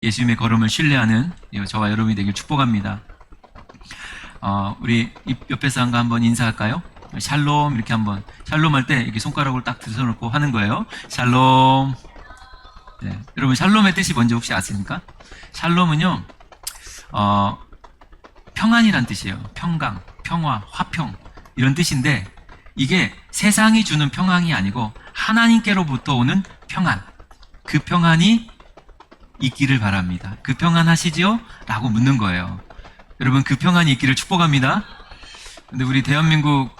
예수님의 걸음을 신뢰하는 저와 여러분이 되길 축복합니다. 우리 옆에 사람과 한번 인사할까요? 샬롬 이렇게 한번 샬롬 할 때 이렇게 손가락을 딱 들어놓고 하는 거예요. 샬롬. 네, 여러분 샬롬의 뜻이 뭔지 혹시 아십니까? 샬롬은요 평안이란 뜻이에요. 평강, 평화, 화평 이런 뜻인데 이게 세상이 주는 평안이 아니고 하나님께로부터 오는 평안. 그 평안이 있기를 바랍니다. 그 평안 하시지요? 라고 묻는 거예요. 여러분 그 평안이 있기를 축복합니다. 근데 우리 대한민국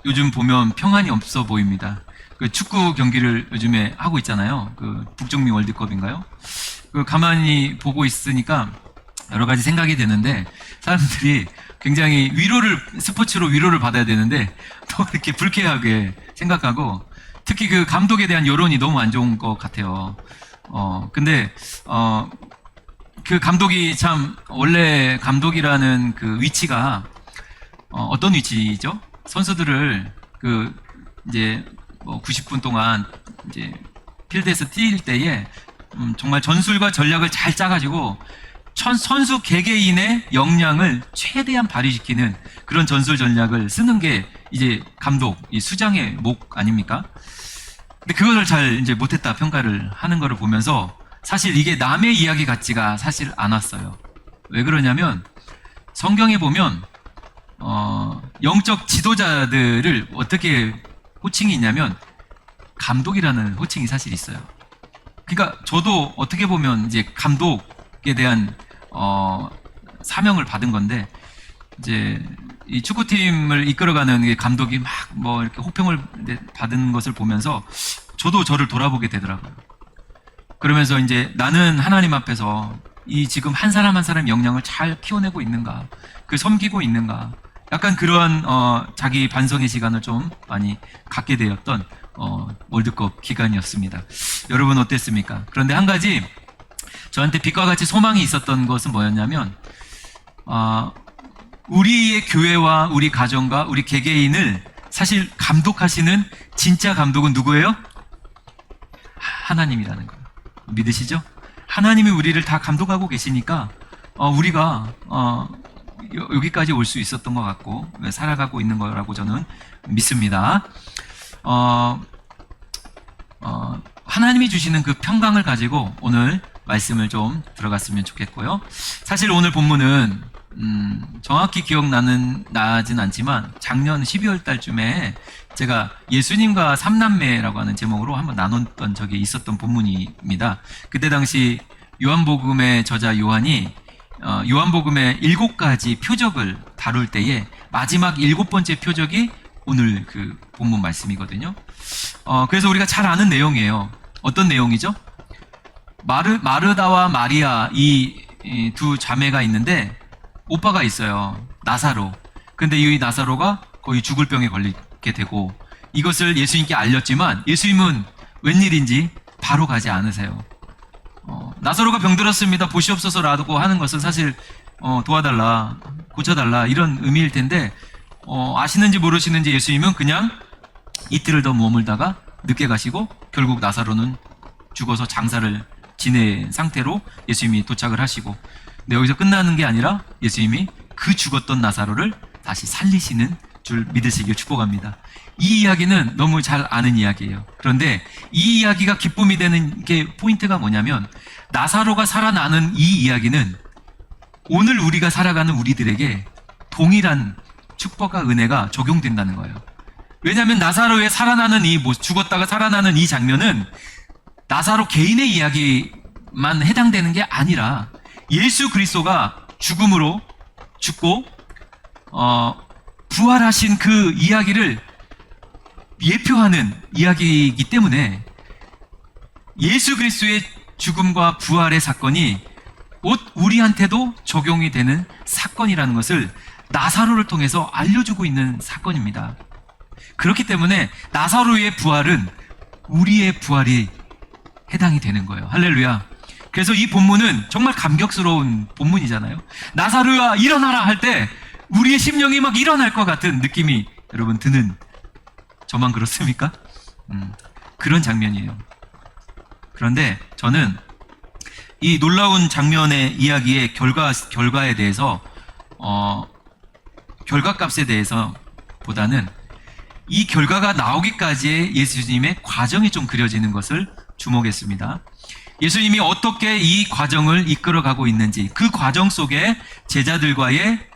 요즘 보면 평안이 없어 보입니다. 그 축구 경기를 요즘에 하고 있잖아요. 그 북중미 월드컵인가요? 그 가만히 보고 있으니까 여러 가지 생각이 되는데 사람들이 굉장히 스포츠로 위로를 받아야 되는데 또 이렇게 불쾌하게 생각하고 특히 그 감독에 대한 여론이 너무 안 좋은 것 같아요. 근데 그 감독이 참 원래 감독이라는 그 위치가 어떤 위치죠? 선수들을 이제 90분 동안 이제 필드에서 뛸 때에 정말 전술과 전략을 잘 짜가지고 선수 개개인의 역량을 최대한 발휘시키는 그런 전술 전략을 쓰는 게 이제 감독, 이 수장의 목 아닙니까? 근데 그거를 잘 이제 못했다 평가를 하는 거를 보면서 사실 이게 남의 이야기 같지가 사실 않았어요. 왜 그러냐면 성경에 보면 영적 지도자들을 어떻게 호칭이 있냐면 감독이라는 호칭이 사실 있어요. 그러니까 저도 어떻게 보면 이제 감독에 대한 사명을 받은 건데 이제 이 축구팀을 이끌어가는 감독이 막 뭐 이렇게 호평을 받은 것을 보면서 저도 저를 돌아보게 되더라고요. 그러면서 이제 나는 하나님 앞에서 이 지금 한 사람 한 사람 역량을 잘 키워내고 있는가, 섬기고 있는가, 약간 그러한 자기 반성의 시간을 좀 많이 갖게 되었던 월드컵 기간이었습니다. 여러분 어땠습니까? 그런데 한 가지 저한테 빛과 같이 소망이 있었던 것은 뭐였냐면 우리의 교회와 우리 가정과 우리 개개인을 사실 감독하시는 진짜 감독은 누구예요? 하나님이라는 거예요. 믿으시죠? 하나님이 우리를 다 감독하고 계시니까 우리가 여기까지 올 수 있었던 것 같고 살아가고 있는 거라고 저는 믿습니다. 하나님이 주시는 그 평강을 가지고 오늘 말씀을 좀 들어갔으면 좋겠고요. 사실 오늘 본문은 정확히 나진 않지만 작년 12월 달쯤에 제가 예수님과 삼남매라고 하는 제목으로 한번 나눴던 적이 있었던 본문입니다. 그때 당시 요한복음의 저자 요한이 요한복음의 7가지 표적을 다룰 때에 마지막 7번째 표적이 오늘 그 본문 말씀이거든요. 그래서 우리가 잘 아는 내용이에요. 어떤 내용이죠? 마르다와 마리아 이 두 자매가 있는데 오빠가 있어요. 나사로. 근데 이 나사로가 거의 죽을 병에 걸리게 되고 이것을 예수님께 알렸지만 예수님은 웬일인지 바로 가지 않으세요. 나사로가 병들었습니다. 보시옵소서라고 하는 것은 사실 도와달라, 고쳐달라 이런 의미일 텐데 아시는지 모르시는지 예수님은 그냥 이틀을 더 머물다가 늦게 가시고 결국 나사로는 죽어서 장사를 지낸 상태로 예수님이 도착을 하시고 근데 여기서 끝나는 게 아니라 예수님이 그 죽었던 나사로를 다시 살리시는 줄 믿으시길 축복합니다. 이 이야기는 너무 잘 아는 이야기예요. 그런데 이 이야기가 기쁨이 되는 게 포인트가 뭐냐면 나사로가 살아나는 이 이야기는 오늘 우리가 살아가는 우리들에게 동일한 축복과 은혜가 적용된다는 거예요. 왜냐하면 나사로의 죽었다가 살아나는 이 장면은 나사로 개인의 이야기만 해당되는 게 아니라 예수 그리스도가 죽음으로 죽고 부활하신 그 이야기를 예표하는 이야기이기 때문에 예수 그리스도의 죽음과 부활의 사건이 우리한테도 적용이 되는 사건이라는 것을 나사로를 통해서 알려주고 있는 사건입니다. 그렇기 때문에 나사로의 부활은 우리의 부활이 해당이 되는 거예요. 할렐루야. 그래서 이 본문은 정말 감격스러운 본문이잖아요. 나사로야 일어나라 할 때 우리의 심령이 막 일어날 것 같은 느낌이 여러분 드는 저만 그렇습니까? 그런 장면이에요. 그런데 저는 이 놀라운 장면의 이야기의 결과에 대해서 결과값에 대해서 보다는 이 결과가 나오기까지의 예수님의 과정이 좀 그려지는 것을 주목했습니다. 예수님이 어떻게 이 과정을 이끌어가고 있는지, 그 과정 속에 제자들과의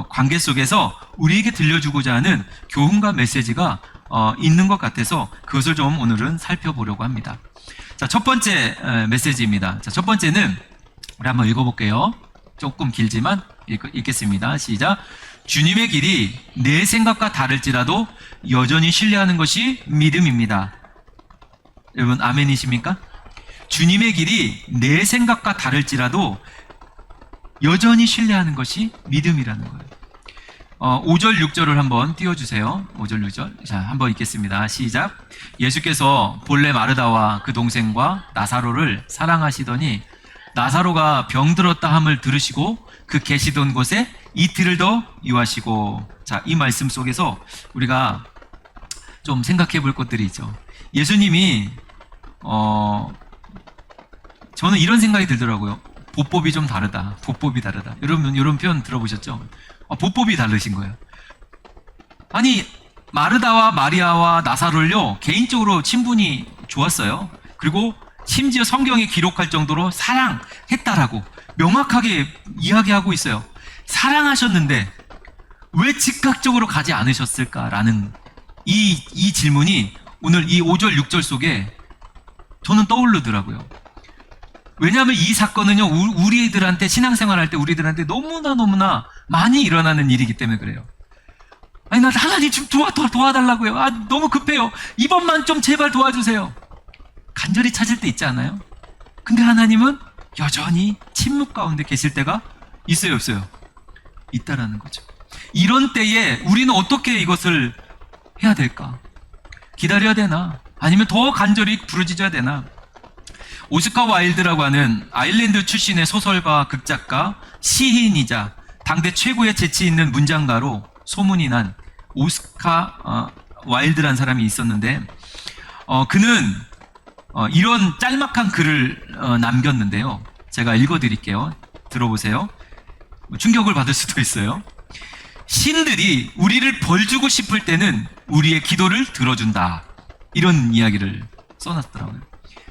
관계 속에서 우리에게 들려주고자 하는 교훈과 메시지가 있는 것 같아서 그것을 좀 오늘은 살펴보려고 합니다. 자, 첫 번째 메시지입니다. 자, 첫 번째는 우리 한번 읽어볼게요. 조금 길지만 읽겠습니다. 시작. 주님의 길이 내 생각과 다를지라도 여전히 신뢰하는 것이 믿음입니다. 여러분 아멘이십니까? 주님의 길이 내 생각과 다를지라도 여전히 신뢰하는 것이 믿음이라는 거예요. 5절 6절을 한번 띄워주세요. 5절 6절. 자, 한번 읽겠습니다. 시작. 예수께서 본래 마르다와 그 동생과 나사로를 사랑하시더니 나사로가 병들었다 함을 들으시고 그 계시던 곳에 이틀을 더 유하시고. 자, 이 말씀 속에서 우리가 좀 생각해 볼 것들이 있죠. 예수님이 저는 이런 생각이 들더라고요. 보법이 좀 다르다. 보법이 다르다. 여러분 이런 표현 들어보셨죠? 보법이 다르신 거예요. 아니, 마르다와 마리아와 나사로를요, 개인적으로 친분이 좋았어요. 그리고 심지어 성경에 기록할 정도로 사랑했다라고 명확하게 이야기하고 있어요. 사랑하셨는데 왜 즉각적으로 가지 않으셨을까라는 이 질문이 오늘 이 5절 6절 속에 저는 떠오르더라고요. 왜냐하면 이 사건은요, 우리들한테 신앙생활 할 때 우리들한테 너무나 많이 일어나는 일이기 때문에 그래요. 아니, 나 하나님 좀 도와달라고요. 너무 급해요. 이번만 좀 제발 도와주세요. 간절히 찾을 때 있지 않아요? 근데 하나님은 여전히 침묵 가운데 계실 때가 있어요, 없어요? 있다라는 거죠. 이런 때에 우리는 어떻게 이것을 해야 될까? 기다려야 되나? 아니면 더 간절히 부르짖어야 되나? 오스카 와일드라고 하는 아일랜드 출신의 소설가, 극작가, 시인이자 당대 최고의 재치 있는 문장가로 소문이 난 오스카 와일드라는 사람이 있었는데, 그는 이런 짤막한 글을 남겼는데요. 제가 읽어드릴게요. 들어보세요. 충격을 받을 수도 있어요. 신들이 우리를 벌주고 싶을 때는 우리의 기도를 들어준다. 이런 이야기를 써놨더라고요.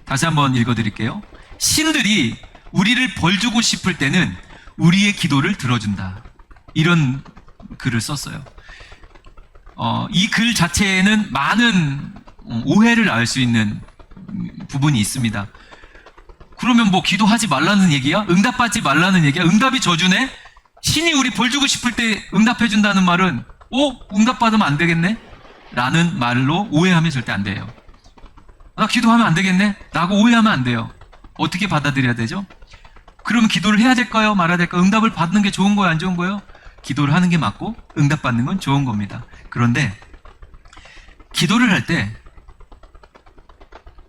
다시 한번 읽어드릴게요. 신들이 우리를 벌주고 싶을 때는 우리의 기도를 들어준다. 이런 글을 썼어요. 이 글 자체에는 많은 오해를 알 수 있는 부분이 있습니다. 그러면 뭐 기도하지 말라는 얘기야? 응답받지 말라는 얘기야? 응답이 저주네? 신이 우리 벌주고 싶을 때 응답해준다는 말은 응답받으면 안 되겠네? 라는 말로 오해하면 절대 안 돼요. 나 기도하면 안 되겠네? 라고 오해하면 안 돼요. 어떻게 받아들여야 되죠? 그러면 기도를 해야 될까요? 말아야 될까요? 응답을 받는 게 좋은 거예요? 안 좋은 거예요? 기도를 하는 게 맞고 응답받는 건 좋은 겁니다. 그런데 기도를 할 때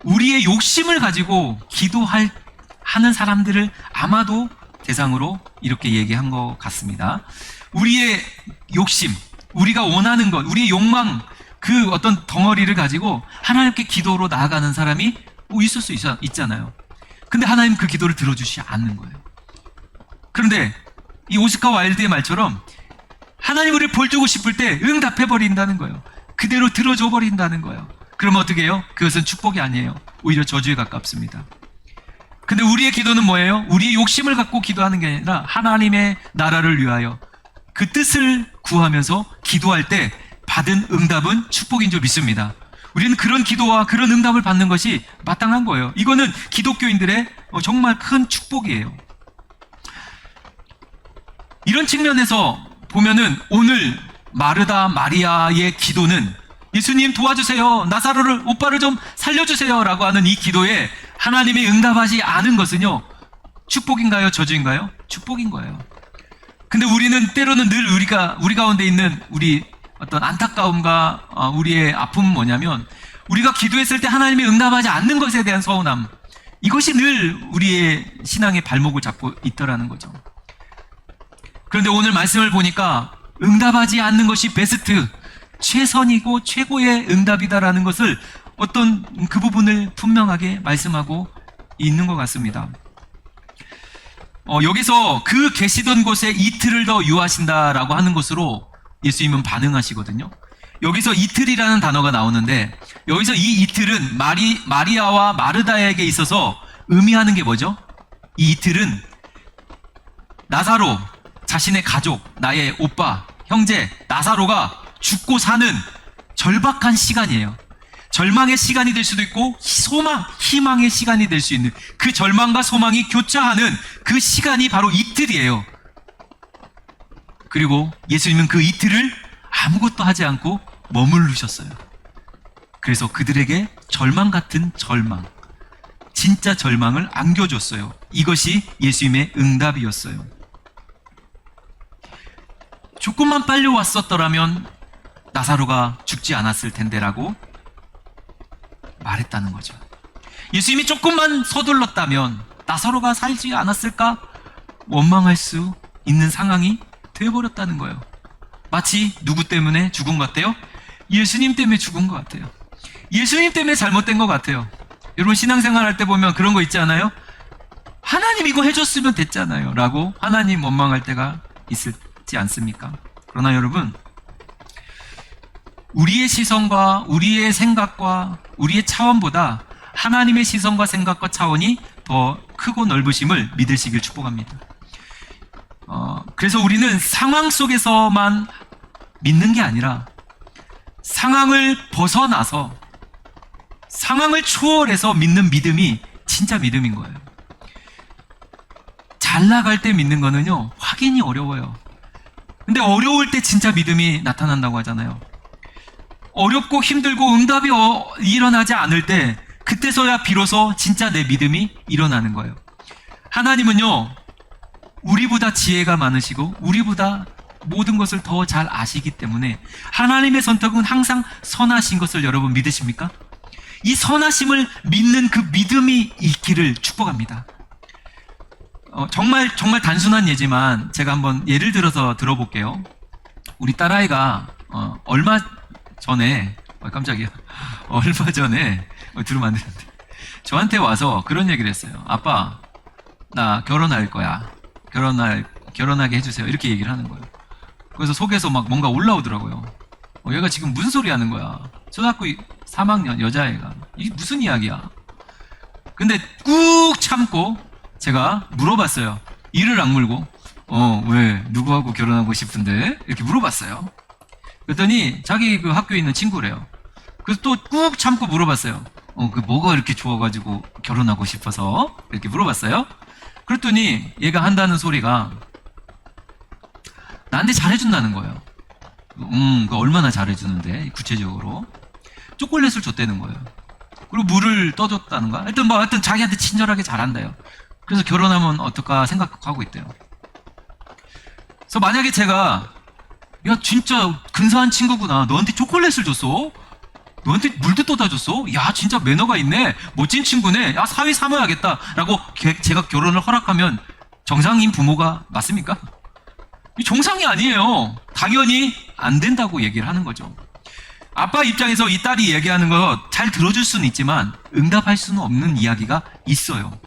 우리의 욕심을 가지고 하는 사람들을 아마도 대상으로 이렇게 얘기한 것 같습니다. 우리의 욕심, 우리가 원하는 것, 우리의 욕망, 그 어떤 덩어리를 가지고 하나님께 기도로 나아가는 사람이 있을 수 있잖아요. 근데 하나님 그 기도를 들어주시지 않는 거예요. 그런데 이 오스카 와일드의 말처럼 하나님 우리를 벌주고 싶을 때 응답해버린다는 거예요. 그대로 들어줘 버린다는 거예요. 그러면 어떻게 해요? 그것은 축복이 아니에요. 오히려 저주에 가깝습니다. 근데 우리의 기도는 뭐예요? 우리의 욕심을 갖고 기도하는 게 아니라 하나님의 나라를 위하여 그 뜻을 구하면서 기도할 때 받은 응답은 축복인 줄 믿습니다. 우리는 그런 기도와 그런 응답을 받는 것이 마땅한 거예요. 이거는 기독교인들의 정말 큰 축복이에요. 이런 측면에서 보면은 오늘 마르다 마리아의 기도는 예수님 도와주세요, 나사로를 오빠를 좀 살려주세요 라고 하는 이 기도에 하나님이 응답하지 않은 것은요, 축복인가요? 저주인가요? 축복인 거예요. 근데 우리는 때로는 늘 우리 가운데 있는 우리 어떤 안타까움과 우리의 아픔은 뭐냐면, 우리가 기도했을 때 하나님이 응답하지 않는 것에 대한 서운함, 이것이 늘 우리의 신앙의 발목을 잡고 있더라는 거죠. 그런데 오늘 말씀을 보니까 응답하지 않는 것이 베스트, 최선이고 최고의 응답이다라는 것을 어떤 그 부분을 분명하게 말씀하고 있는 것 같습니다. 여기서 그 계시던 곳에 이틀을 더 유하신다라고 하는 것으로 예수님은 반응하시거든요. 여기서 이틀이라는 단어가 나오는데 여기서 이 이틀은 마리아와 마르다에게 있어서 의미하는 게 뭐죠? 이 이틀은 나사로, 자신의 가족, 나의 오빠, 형제 나사로가 죽고 사는 절박한 시간이에요. 절망의 시간이 될 수도 있고 희망의 시간이 될 수 있는 그 절망과 소망이 교차하는 그 시간이 바로 이틀이에요. 그리고 예수님은 그 이틀을 아무것도 하지 않고 머무르셨어요. 그래서 그들에게 절망 같은 절망, 진짜 절망을 안겨줬어요. 이것이 예수님의 응답이었어요. 조금만 빨리 왔었더라면 나사로가 죽지 않았을 텐데라고 말했다는 거죠. 예수님이 조금만 서둘렀다면 나사로가 살지 않았을까 원망할 수 있는 상황이 되어버렸다는 거예요. 마치 누구 때문에 죽은 것 같아요? 예수님 때문에 죽은 것 같아요. 예수님 때문에 잘못된 것 같아요. 여러분 신앙생활 할 때 보면 그런 거 있지 않아요? 하나님 이거 해줬으면 됐잖아요 라고 하나님 원망할 때가 있지 않습니까? 그러나 여러분, 우리의 시선과 우리의 생각과 우리의 차원보다 하나님의 시선과 생각과 차원이 더 크고 넓으심을 믿으시길 축복합니다. 그래서 우리는 상황 속에서만 믿는 게 아니라 상황을 벗어나서 상황을 초월해서 믿는 믿음이 진짜 믿음인 거예요. 잘 나갈 때 믿는 거는요, 확인이 어려워요. 근데 어려울 때 진짜 믿음이 나타난다고 하잖아요. 어렵고 힘들고 응답이 일어나지 않을 때 그때서야 비로소 진짜 내 믿음이 일어나는 거예요. 하나님은요, 우리보다 지혜가 많으시고 우리보다 모든 것을 더 잘 아시기 때문에 하나님의 선택은 항상 선하신 것을 여러분 믿으십니까? 이 선하심을 믿는 그 믿음이 있기를 축복합니다. 정말 단순한 예지만 제가 한번 예를 들어서 들어볼게요. 우리 딸아이가 얼마 전에 깜짝이야. 얼마 전에 들으면 안 되는데 저한테 와서 그런 얘기를 했어요. 아빠, 나 결혼할 거야. 결혼하게 해주세요. 이렇게 얘기를 하는 거예요. 그래서 속에서 막 뭔가 올라오더라고요. 얘가 지금 무슨 소리 하는 거야? 초등학교 3학년 여자애가 이게 무슨 이야기야? 근데 꾹 참고 제가 물어봤어요. 이를 악물고 왜 누구하고 결혼하고 싶은데? 이렇게 물어봤어요. 그랬더니 자기 그 학교에 있는 친구래요. 그래서 또 꾹 참고 물어봤어요. 그 뭐가 이렇게 좋아가지고 결혼하고 싶어서? 이렇게 물어봤어요. 그랬더니 얘가 한다는 소리가 나한테 잘해준다는 거예요. 그 얼마나 잘해주는데 구체적으로 초콜릿을 줬다는 거예요. 그리고 물을 떠줬다는가? 하여튼 자기한테 친절하게 잘한대요. 그래서 결혼하면 어떨까 생각하고 있대요. 그래서 만약에 제가 야 진짜 근사한 친구구나, 너한테 초콜릿을 줬어? 너한테 물도 떠다 줬어? 야 진짜 매너가 있네, 멋진 친구네, 야 사위 삼아야겠다 라고 제가 결혼을 허락하면 정상인 부모가 맞습니까? 이 정상이 아니에요. 당연히 안 된다고 얘기를 하는 거죠. 아빠 입장에서 이 딸이 얘기하는 거 잘 들어줄 수는 있지만 응답할 수는 없는 이야기가 있어요.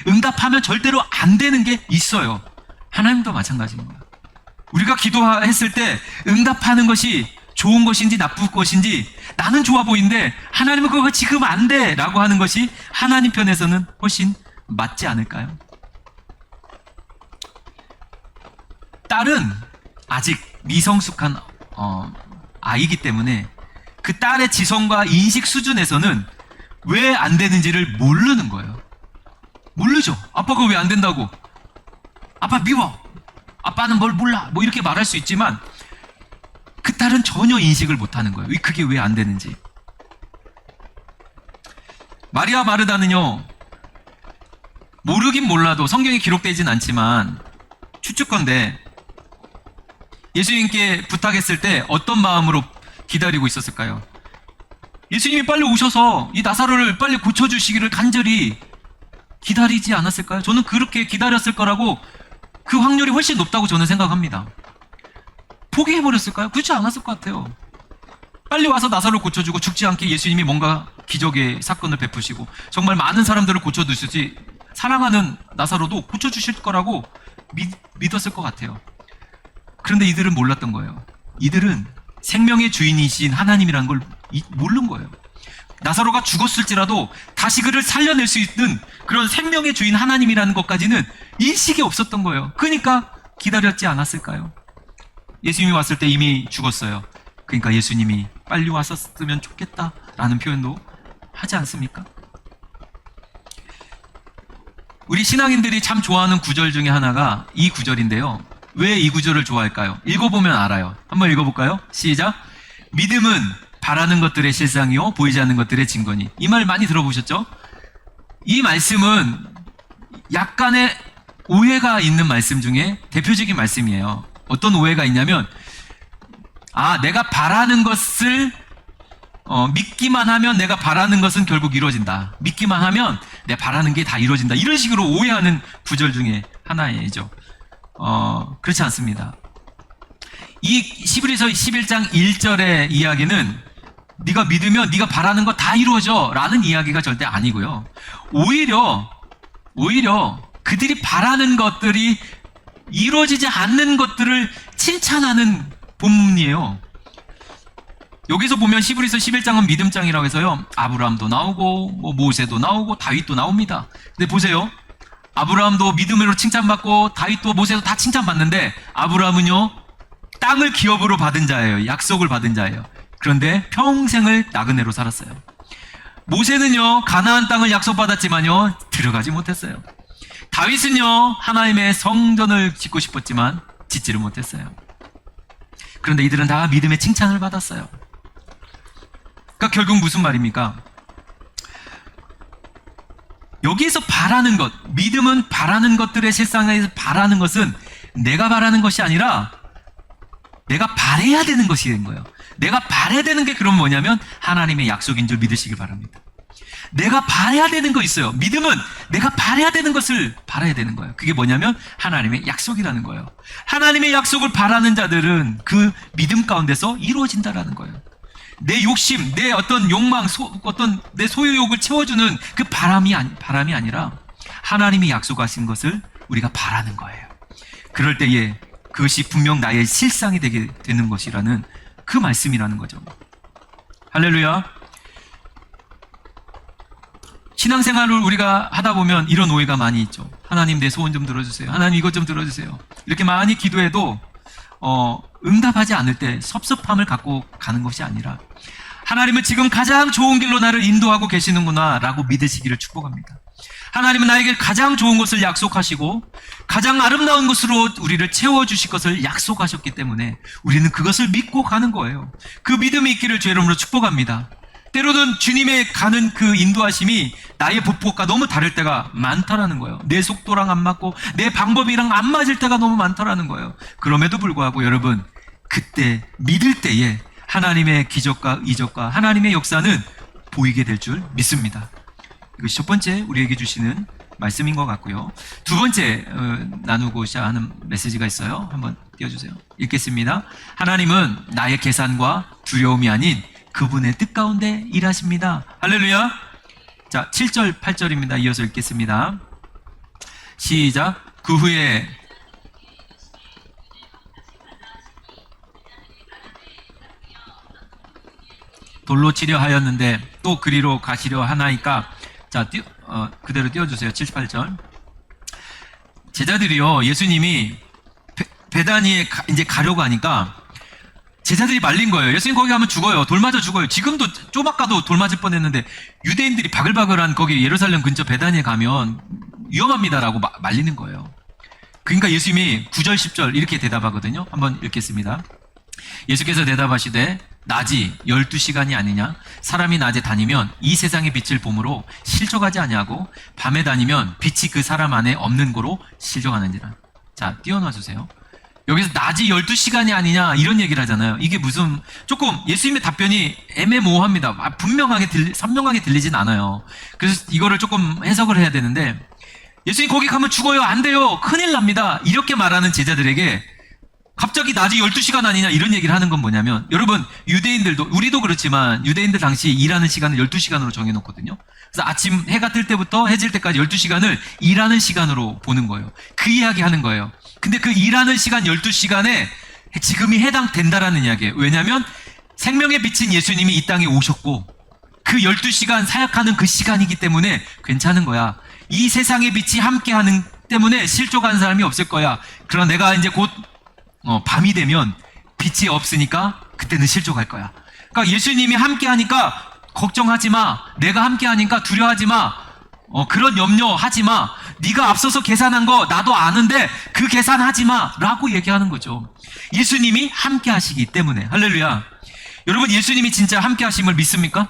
응답하면 절대로 안 되는 게 있어요. 하나님도 마찬가지인 거예요. 우리가 기도했을 때 응답하는 것이 좋은 것인지 나쁜 것인지 나는 좋아 보이는데 하나님은 그거 지금 안 돼 라고 하는 것이 하나님 편에서는 훨씬 맞지 않을까요? 딸은 아직 미성숙한 아이기 때문에 그 딸의 지성과 인식 수준에서는 왜 안 되는지를 모르는 거예요. 모르죠. 아빠가 왜 안 된다고, 아빠 미워, 아빠는 뭘 몰라, 뭐 이렇게 말할 수 있지만 그 딸은 전혀 인식을 못하는 거예요. 그게 왜 안 되는지. 마리아 마르다는요, 모르긴 몰라도 성경에 기록되진 않지만 추측컨대 예수님께 부탁했을 때 어떤 마음으로 기다리고 있었을까요? 예수님이 빨리 오셔서 이 나사로를 빨리 고쳐주시기를 간절히 기다리지 않았을까요? 저는 그렇게 기다렸을 거라고, 그 확률이 훨씬 높다고 저는 생각합니다. 포기해버렸을까요? 그렇지 않았을 것 같아요. 빨리 와서 나사로를 고쳐주고 죽지 않게 예수님이 뭔가 기적의 사건을 베푸시고 정말 많은 사람들을 고쳐주시지 사랑하는 나사로도 고쳐주실 거라고 믿었을 것 같아요. 그런데 이들은 몰랐던 거예요. 이들은 생명의 주인이신 하나님이라는 걸 모르는 거예요. 나사로가 죽었을지라도 다시 그를 살려낼 수 있는 그런 생명의 주인 하나님이라는 것까지는 인식이 없었던 거예요. 그러니까 기다렸지 않았을까요? 예수님이 왔을 때 이미 죽었어요. 그러니까 예수님이 빨리 왔었으면 좋겠다라는 표현도 하지 않습니까? 우리 신앙인들이 참 좋아하는 구절 중에 하나가 이 구절인데요. 왜 이 구절을 좋아할까요? 읽어보면 알아요. 한번 읽어볼까요? 시작. 믿음은 바라는 것들의 실상이요 보이지 않는 것들의 증거니. 이 말 많이 들어보셨죠? 이 말씀은 약간의 오해가 있는 말씀 중에 대표적인 말씀이에요. 어떤 오해가 있냐면 내가 바라는 것을 믿기만 하면 내가 바라는 것은 결국 이루어진다. 믿기만 하면 내가 바라는 게 다 이루어진다. 이런 식으로 오해하는 구절 중에 하나이죠. 그렇지 않습니다. 이 히브리서 11장 1절의 이야기는 네가 믿으면 네가 바라는 거 다 이루어져 라는 이야기가 절대 아니고요. 오히려 그들이 바라는 것들이 이루어지지 않는 것들을 칭찬하는 본문이에요. 여기서 보면 히브리서 11장은 믿음장이라고 해서요, 아브라함도 나오고 모세도 나오고 다윗도 나옵니다. 근데 보세요, 아브라함도 믿음으로 칭찬받고 다윗도 모세도 다 칭찬받는데 아브라함은요 땅을 기업으로 받은 자예요. 약속을 받은 자예요. 그런데 평생을 나그네로 살았어요. 모세는요 가나안 땅을 약속받았지만요 들어가지 못했어요. 다윗은요 하나님의 성전을 짓고 싶었지만 짓지를 못했어요. 그런데 이들은 다 믿음의 칭찬을 받았어요. 그러니까 결국 무슨 말입니까? 여기에서 바라는 것, 믿음은 바라는 것들의 실상에서 바라는 것은 내가 바라는 것이 아니라 내가 바라야 되는 것이 된 거예요. 내가 바라야 되는 게 그럼 뭐냐면 하나님의 약속인 줄 믿으시길 바랍니다. 내가 바라야 되는 거 있어요. 믿음은 내가 바라야 되는 것을 바라야 되는 거예요. 그게 뭐냐면 하나님의 약속이라는 거예요. 하나님의 약속을 바라는 자들은 그 믿음 가운데서 이루어진다라는 거예요. 내 욕심, 내 어떤 욕망, 어떤 내 소유욕을 채워주는 그 바람이 아니라 하나님이 약속하신 것을 우리가 바라는 거예요. 그럴 때에 그것이 분명 나의 실상이 되게 되는 것이라는 그 말씀이라는 거죠. 할렐루야. 신앙생활을 우리가 하다 보면 이런 오해가 많이 있죠. 하나님 내 소원 좀 들어주세요. 하나님 이것 좀 들어주세요. 이렇게 많이 기도해도 응답하지 않을 때 섭섭함을 갖고 가는 것이 아니라 하나님은 지금 가장 좋은 길로 나를 인도하고 계시는구나 라고 믿으시기를 축복합니다. 하나님은 나에게 가장 좋은 것을 약속하시고 가장 아름다운 것으로 우리를 채워주실 것을 약속하셨기 때문에 우리는 그것을 믿고 가는 거예요. 그 믿음이 있기를 주의 이름으로 축복합니다. 때로는 주님의 가는 그 인도하심이 나의 보폭과 너무 다를 때가 많다라는 거예요. 내 속도랑 안 맞고 내 방법이랑 안 맞을 때가 너무 많다라는 거예요. 그럼에도 불구하고 여러분 그때 믿을 때에 하나님의 기적과 이적과 하나님의 역사는 보이게 될 줄 믿습니다. 이것이 첫 번째 우리에게 주시는 말씀인 것 같고요. 두 번째 나누고자 하는 메시지가 있어요. 한번 띄워주세요. 읽겠습니다. 하나님은 나의 계산과 두려움이 아닌 그분의 뜻 가운데 일하십니다. 할렐루야. 자, 7절 8절입니다. 이어서 읽겠습니다. 시작. 그 후에 돌로 치려 하였는데 또 그리로 가시려 하나이까. 자, 그대로 띄워주세요. 7, 8절. 제자들이요, 예수님이 베다니에 이제 가려고 하니까 제자들이 말린 거예요. 예수님 거기 가면 죽어요. 돌 맞아 죽어요. 지금도 좀 아까도 돌 맞을 뻔했는데 유대인들이 바글바글한 거기 예루살렘 근처 베다니에 가면 위험합니다라고 말리는 거예요. 그러니까 예수님이 9절 10절 이렇게 대답하거든요. 한번 읽겠습니다. 예수께서 대답하시되 낮이 12시간이 아니냐? 사람이 낮에 다니면 이 세상의 빛을 봄으로 실족하지 아니하고 밤에 다니면 빛이 그 사람 안에 없는 거로 실족하는지라. 자, 띄워놔 주세요. 여기서 낮이 12시간이 아니냐 이런 얘기를 하잖아요. 이게 무슨 조금 예수님의 답변이 애매모호합니다. 분명하게 선명하게 들리진 않아요. 그래서 이거를 조금 해석을 해야 되는데 예수님 거기 가면 죽어요. 안 돼요. 큰일 납니다. 이렇게 말하는 제자들에게 갑자기 낮이 12시간 아니냐 이런 얘기를 하는 건 뭐냐면, 여러분 유대인들도, 우리도 그렇지만 유대인들 당시 일하는 시간을 12시간으로 정해놓거든요. 그래서 아침 해가 뜰 때부터 해질 때까지 12시간을 일하는 시간으로 보는 거예요. 그 이야기 하는 거예요. 근데 그 일하는 시간 12시간에 지금이 해당된다라는 이야기예요. 왜냐하면 생명의 빛인 예수님이 이 땅에 오셨고 그 12시간 사역하는 그 시간이기 때문에 괜찮은 거야. 이 세상의 빛이 함께하는 때문에 실족하는 사람이 없을 거야. 그러나 내가 이제 곧 밤이 되면 빛이 없으니까 그때는 실족할 거야. 그러니까 예수님이 함께하니까 걱정하지 마. 내가 함께하니까 두려워하지 마. 그런 염려하지 마. 네가 앞서서 계산한 거 나도 아는데 그 계산하지 마 라고 얘기하는 거죠. 예수님이 함께하시기 때문에. 할렐루야. 여러분, 예수님이 진짜 함께하심을 믿습니까?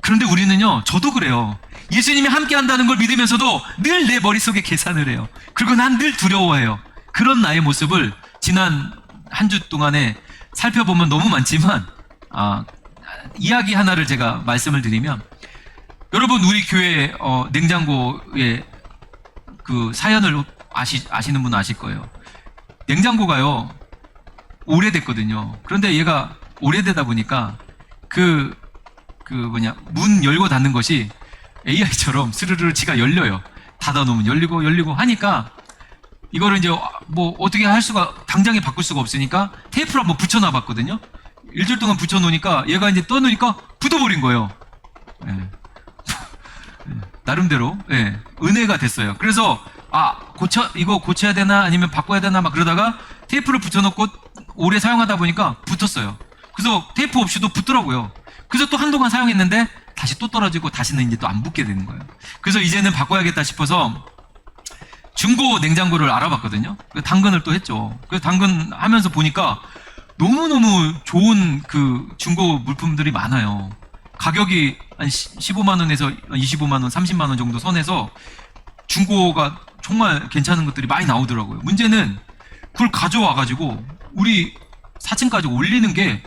그런데 우리는요, 저도 그래요. 예수님이 함께한다는 걸 믿으면서도 늘 내 머릿속에 계산을 해요. 그리고 난 늘 두려워해요. 그런 나의 모습을 지난 한 주 동안에 살펴보면 너무 많지만, 이야기 하나를 제가 말씀을 드리면, 여러분 우리 교회 냉장고에 그 사연을 아시는 분은 아실 거예요. 냉장고가요 오래됐거든요. 그런데 얘가 오래되다 보니까 문 열고 닫는 것이 AI처럼 스르르 지가 열려요. 닫아놓으면 열리고 하니까 이거를 이제 뭐 어떻게 할 수가, 당장에 바꿀 수가 없으니까 테이프를 한번 붙여놔 봤거든요. 일주일 동안 붙여놓으니까 얘가 이제 떠놓으니까 붙어버린 거예요. 네. 나름대로 은혜가 됐어요. 그래서 이거 고쳐야 되나 아니면 바꿔야 되나 막 그러다가 테이프를 붙여놓고 오래 사용하다 보니까 붙었어요. 그래서 테이프 없이도 붙더라고요. 그래서 또 한동안 사용했는데 다시 또 떨어지고 다시는 이제 또 안 붙게 되는 거예요. 그래서 이제는 바꿔야겠다 싶어서 중고 냉장고를 알아봤거든요. 당근을 또 했죠. 그래서 당근 하면서 보니까 너무너무 좋은 그 중고 물품들이 많아요. 가격이 한 15만 원에서 25만 원, 30만 원 정도 선에서 중고가 정말 괜찮은 것들이 많이 나오더라고요. 문제는 그걸 가져와가지고 우리 4층까지 올리는 게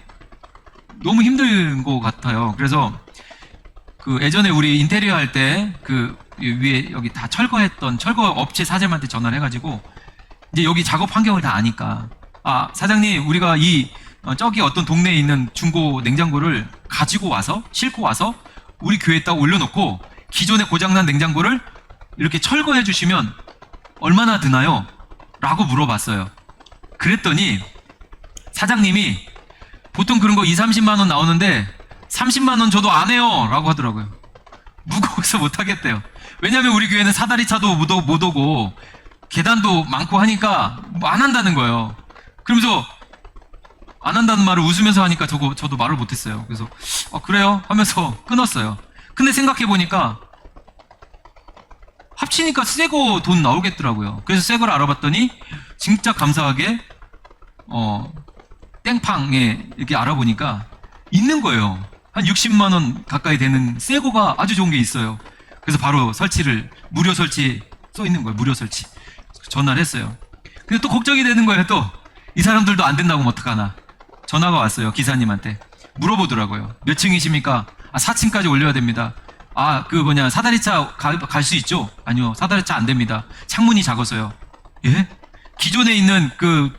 너무 힘든 것 같아요. 그래서 그 예전에 우리 인테리어 할 때 그 위에 여기 다 철거했던 철거 업체 사장님한테 전화를 해가지고 이제 여기 작업 환경을 다 아니까, 사장님 우리가 저기 어떤 동네에 있는 중고 냉장고를 가지고 와서 싣고 와서 우리 교회에다 올려놓고 기존에 고장난 냉장고를 이렇게 철거해 주시면 얼마나 드나요? 라고 물어봤어요. 그랬더니 사장님이 보통 그런 거 20-30만 원 나오는데 30만 원 줘도 안 해요 라고 하더라고요. 무거워서 못 하겠대요. 왜냐면 우리 교회는 사다리차도 못 오고 계단도 많고 하니까 뭐 안 한다는 거예요. 그러면서 안 한다는 말을 웃으면서 하니까 저도 말을 못했어요. 그래서 그래요 하면서 끊었어요. 근데 생각해보니까 합치니까 새거 돈 나오겠더라고요. 그래서 새거를 알아봤더니 진짜 감사하게 땡팡에 이렇게 알아보니까 있는 거예요. 한 60만 원 가까이 되는 새거가 아주 좋은 게 있어요. 그래서 바로 무료 설치 써 있는 거예요. 무료 설치. 전화를 했어요. 근데 또 걱정이 되는 거예요. 또 이 사람들도 안 된다고 하면 어떡하나. 전화가 왔어요. 기사님한테 물어보더라고요. 몇 층이십니까? 4층까지 올려야 됩니다. 사다리차 갈 수 있죠? 아니요, 사다리차 안 됩니다. 창문이 작아서요. 예? 기존에 있는 그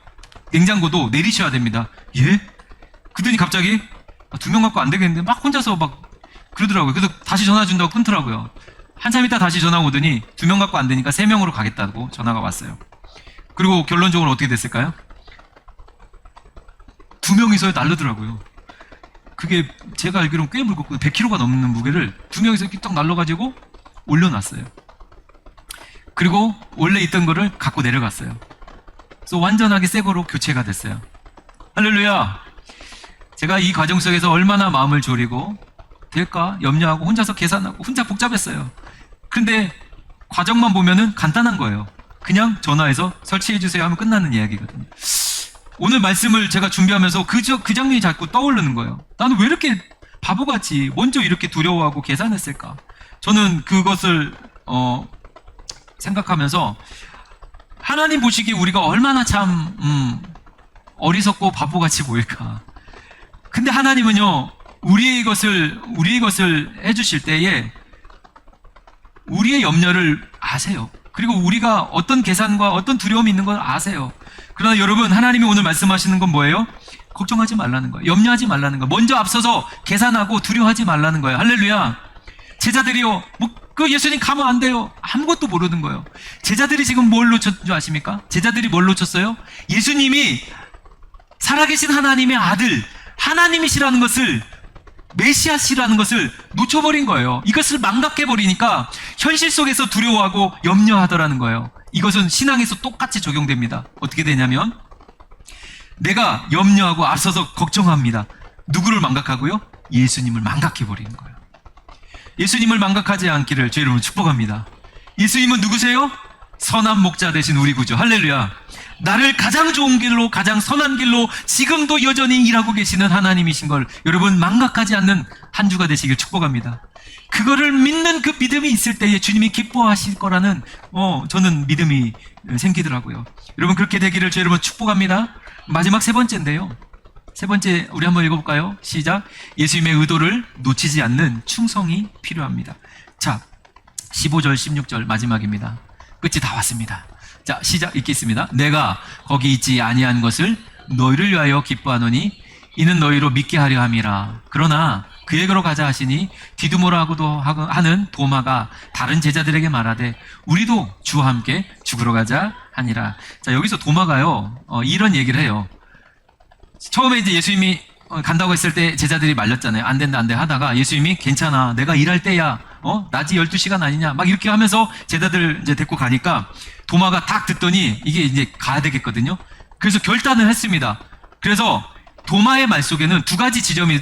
냉장고도 내리셔야 됩니다. 예? 그러더니 갑자기 2명 갖고 안 되겠는데 막 혼자서 막 그러더라고요. 그래서 다시 전화 준다고 끊더라고요. 한참 있다 다시 전화 오더니 2명 갖고 안 되니까 3명으로 가겠다고 전화가 왔어요. 그리고 결론적으로 어떻게 됐을까요? 2명이서 날르더라고요. 그게 제가 알기로는 꽤 무겁고 100kg가 넘는 무게를 2명이서 이렇게 딱 날려가지고 올려놨어요. 그리고 원래 있던 거를 갖고 내려갔어요. 그래서 완전하게 새 거로 교체가 됐어요. 할렐루야. 제가 이 과정 속에서 얼마나 마음을 졸이고 될까 염려하고 혼자서 계산하고 혼자 복잡했어요. 근데 과정만 보면은 간단한 거예요. 그냥 전화해서 설치해 주세요 하면 끝나는 이야기거든요. 오늘 말씀을 제가 준비하면서 그 장면이 자꾸 떠오르는 거예요. 나는 왜 이렇게 바보같이 먼저 이렇게 두려워하고 계산했을까? 저는 그것을 생각하면서 하나님 보시기에 우리가 얼마나 참 어리석고 바보같이 보일까? 근데 하나님은요, 우리의 것을 해주실 때에 우리의 염려를 아세요. 그리고 우리가 어떤 계산과 어떤 두려움이 있는 걸 아세요. 그러나 여러분, 하나님이 오늘 말씀하시는 건 뭐예요? 걱정하지 말라는 거예요. 염려하지 말라는 거예요. 먼저 앞서서 계산하고 두려워하지 말라는 거예요. 할렐루야. 제자들이요, 그 예수님 가면 안 돼요. 아무것도 모르는 거예요. 제자들이 지금 뭘 놓쳤는 줄 아십니까? 제자들이 뭘 놓쳤어요? 예수님이 살아계신 하나님의 아들, 하나님이시라는 것을, 메시아시라는 것을 놓쳐버린 거예요. 이것을 망각해버리니까 현실 속에서 두려워하고 염려하더라는 거예요. 이것은 신앙에서 똑같이 적용됩니다. 어떻게 되냐면, 내가 염려하고 앞서서 걱정합니다. 누구를 망각하고요? 예수님을 망각해버리는 거예요. 예수님을 망각하지 않기를 제 이름으로 축복합니다. 예수님은 누구세요? 선한 목자 되신 우리 구주. 할렐루야. 나를 가장 좋은 길로, 가장 선한 길로 지금도 여전히 일하고 계시는 하나님이신 걸 여러분 망각하지 않는 한 주가 되시길 축복합니다. 그거를 믿는 그 믿음이 있을 때에 주님이 기뻐하실 거라는 저는 믿음이 생기더라고요. 여러분 그렇게 되기를 제 이름으로 축복합니다. 마지막 세 번째인데요. 세 번째 우리 한번 읽어볼까요? 시작. 예수님의 의도를 놓치지 않는 충성이 필요합니다. 자, 15절 16절 마지막입니다. 끝이 다 왔습니다. 자, 시작 읽겠습니다. 내가 거기 있지 아니한 것을 너희를 위하여 기뻐하노니 이는 너희로 믿게 하려 함이라. 그러나 그에게로 가자 하시니 디두모라고도 하는 도마가 다른 제자들에게 말하되 우리도 주와 함께 죽으러 가자 하니라. 자, 여기서 도마가요 이런 얘기를 해요. 처음에 이제 예수님이 간다고 했을 때 제자들이 말렸잖아요. 안 된다 하다가 예수님이 괜찮아, 내가 일할 때야, 낮이 12시간 아니냐 막 이렇게 하면서 제자들 이제 데리고 가니까 도마가 딱 듣더니 이게 이제 가야 되겠거든요. 그래서 결단을 했습니다. 그래서 도마의 말 속에는 두 가지 지점이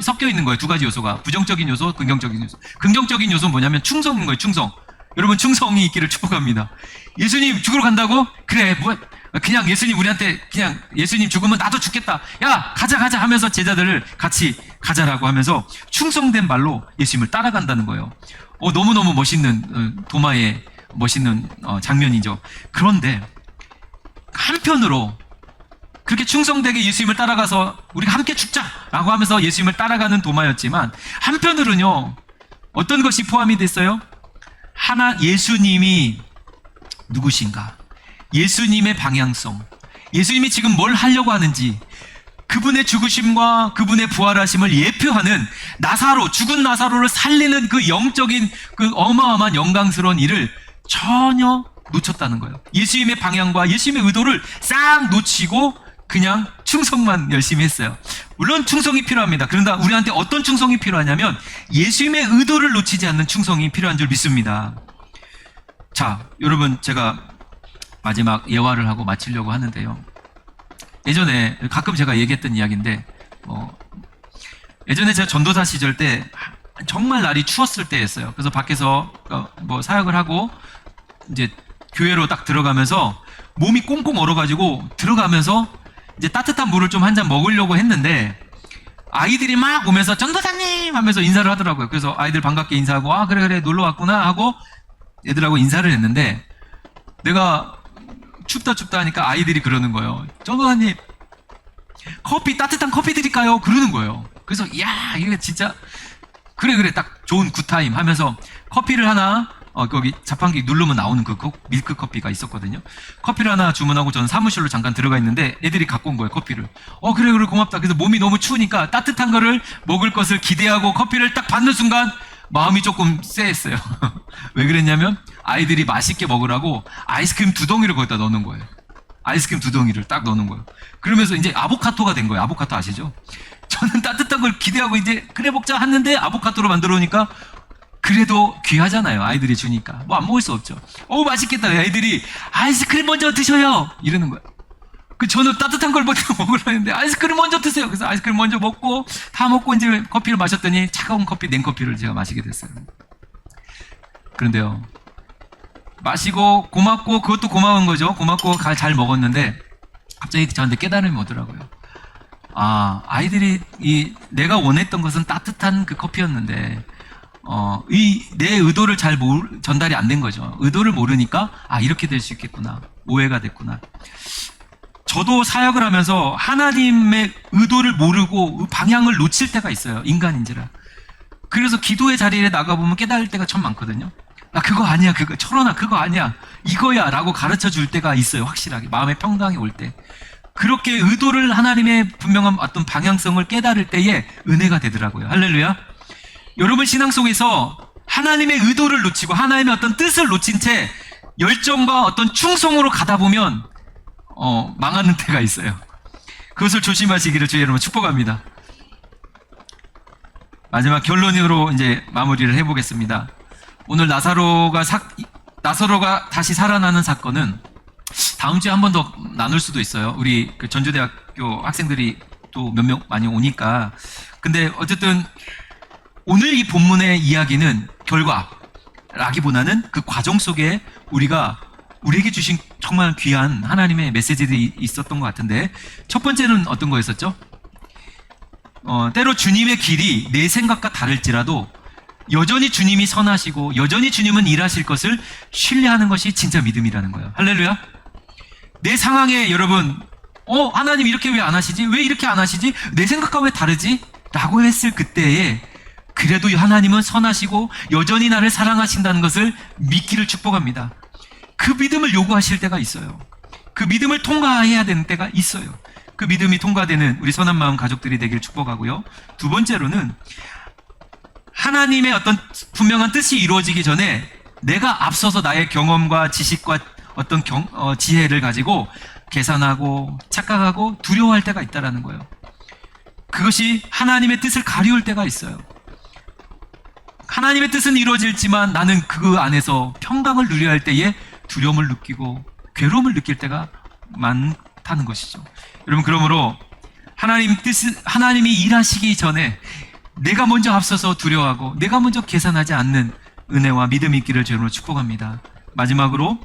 섞여 있는 거예요. 두 가지 요소가. 부정적인 요소, 긍정적인 요소. 긍정적인 요소는 뭐냐면 충성인 거예요. 충성. 여러분 충성이 있기를 축복합니다. 예수님 죽으러 간다고? 그래, 그냥 예수님 우리한테 그냥 예수님 죽으면 나도 죽겠다. 야, 가자 하면서 제자들을 같이 가자라고 하면서 충성된 말로 예수님을 따라간다는 거예요. 너무너무 멋있는 도마의 멋있는 장면이죠. 그런데 한편으로 그렇게 충성되게 예수님을 따라가서 우리가 함께 죽자라고 하면서 예수님을 따라가는 도마였지만 한편으로는요 어떤 것이 포함이 됐어요? 예수님이 누구신가? 예수님의 방향성, 예수님이 지금 뭘 하려고 하는지, 그분의 죽으심과 그분의 부활하심을 예표하는 죽은 나사로를 살리는 그 영적인 그 어마어마한 영광스러운 일을 전혀 놓쳤다는 거예요. 예수님의 방향과 예수님의 의도를 싹 놓치고 그냥 충성만 열심히 했어요. 물론 충성이 필요합니다. 그런데 우리한테 어떤 충성이 필요하냐면 예수님의 의도를 놓치지 않는 충성이 필요한 줄 믿습니다. 자, 여러분 제가 마지막 예화를 하고 마치려고 하는데요. 예전에 가끔 제가 얘기했던 이야기인데 예전에 제가 전도사 시절 때 정말 날이 추웠을 때였어요. 그래서 밖에서 사역을 하고 이제 교회로 딱 들어가면서 몸이 꽁꽁 얼어가지고 들어가면서 이제 따뜻한 물을 좀 한 잔 먹으려고 했는데 아이들이 막 오면서 전도사님 하면서 인사를 하더라고요. 그래서 아이들 반갑게 인사하고 그래 놀러 왔구나 하고 애들하고 인사를 했는데 내가 춥다 하니까 아이들이 그러는 거예요. 전도사님 따뜻한 커피 드릴까요? 그러는 거예요. 그래서 야 이게 진짜 그래 딱 좋은 굿타임 하면서 커피를 하나 거기 자판기 누르면 나오는 그 밀크 커피가 있었거든요. 커피를 하나 주문하고 저는 사무실로 잠깐 들어가 있는데 애들이 갖고 온 거예요, 커피를. 그래 고맙다. 그래서 몸이 너무 추우니까 따뜻한 거를 먹을 것을 기대하고 커피를 딱 받는 순간 마음이 조금 쎄했어요. 왜 그랬냐면 아이들이 맛있게 먹으라고 아이스크림 2덩이를 거기다 넣는 거예요. 아이스크림 2덩이를 딱 넣는 거예요. 그러면서 이제 아보카토가 된 거예요. 아보카토 아시죠? 저는 따뜻한 걸 기대하고 이제 그래 먹자 했는데 아보카토로 만들어 오니까 그래도 귀하잖아요. 아이들이 주니까 안 먹을 수 없죠. 맛있겠다. 애들이 아이스크림 먼저 드셔요 이러는 거예요. 저는 따뜻한 걸 먼저 먹으려 했는데 아이스크림 먼저 드세요. 그래서 아이스크림 먼저 먹고 다 먹고 이제 커피를 마셨더니 차가운 커피, 냉커피를 제가 마시게 됐어요. 그런데요, 마시고 고맙고 그것도 고마운 거죠. 고맙고 잘 먹었는데 갑자기 저한테 깨달음이 오더라고요. 아이들이 내가 원했던 것은 따뜻한 그 커피였는데 내 의도를 잘 전달이 안 된 거죠. 의도를 모르니까 이렇게 될 수 있겠구나, 오해가 됐구나. 저도 사역을 하면서 하나님의 의도를 모르고 방향을 놓칠 때가 있어요. 인간인지라. 그래서 기도의 자리에 나가보면 깨달을 때가 참 많거든요. 나 그거 아니야, 그거. 철원아, 그거 아니야. 이거야. 라고 가르쳐 줄 때가 있어요. 확실하게. 마음의 평강이 올 때. 그렇게 의도를 하나님의 분명한 어떤 방향성을 깨달을 때에 은혜가 되더라고요. 할렐루야. 여러분 신앙 속에서 하나님의 의도를 놓치고 하나님의 어떤 뜻을 놓친 채 열정과 어떤 충성으로 가다 보면 망하는 때가 있어요. 그것을 조심하시기를 주의 이름으로 축복합니다. 마지막 결론으로 이제 마무리를 해보겠습니다. 오늘 나사로가 다시 살아나는 사건은 다음 주에 한 번 더 나눌 수도 있어요. 우리 그 전주대학교 학생들이 또 몇 명 많이 오니까. 근데 어쨌든 오늘 이 본문의 이야기는 결과라기보다는 그 과정 속에 우리에게 주신 정말 귀한 하나님의 메시지들이 있었던 것 같은데, 첫 번째는 어떤 거였었죠? 때로 주님의 길이 내 생각과 다를지라도 여전히 주님이 선하시고 여전히 주님은 일하실 것을 신뢰하는 것이 진짜 믿음이라는 거예요. 할렐루야. 내 상황에 여러분 하나님 이렇게 왜 안 하시지? 왜 이렇게 안 하시지? 내 생각과 왜 다르지? 라고 했을 그때에 그래도 하나님은 선하시고 여전히 나를 사랑하신다는 것을 믿기를 축복합니다. 그 믿음을 요구하실 때가 있어요. 그 믿음을 통과해야 되는 때가 있어요. 그 믿음이 통과되는 우리 선한 마음 가족들이 되길 축복하고요. 두 번째로는 하나님의 어떤 분명한 뜻이 이루어지기 전에 내가 앞서서 나의 경험과 지식과 어떤 지혜를 가지고 계산하고 착각하고 두려워할 때가 있다는 거예요. 그것이 하나님의 뜻을 가리울 때가 있어요. 하나님의 뜻은 이루어질지만 나는 그 안에서 평강을 누려야 할 때에 두려움을 느끼고 괴로움을 느낄 때가 많다는 것이죠. 여러분, 그러므로 하나님이 일하시기 전에 내가 먼저 앞서서 두려워하고 내가 먼저 계산하지 않는 은혜와 믿음이 있기를 주님으로 축복합니다. 마지막으로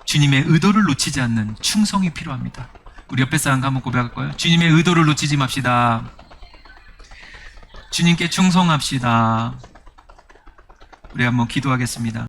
주님의 의도를 놓치지 않는 충성이 필요합니다. 우리 옆에 사람과 한번 고백할까요? 주님의 의도를 놓치지 맙시다. 주님께 충성합시다. 우리 한번 기도하겠습니다.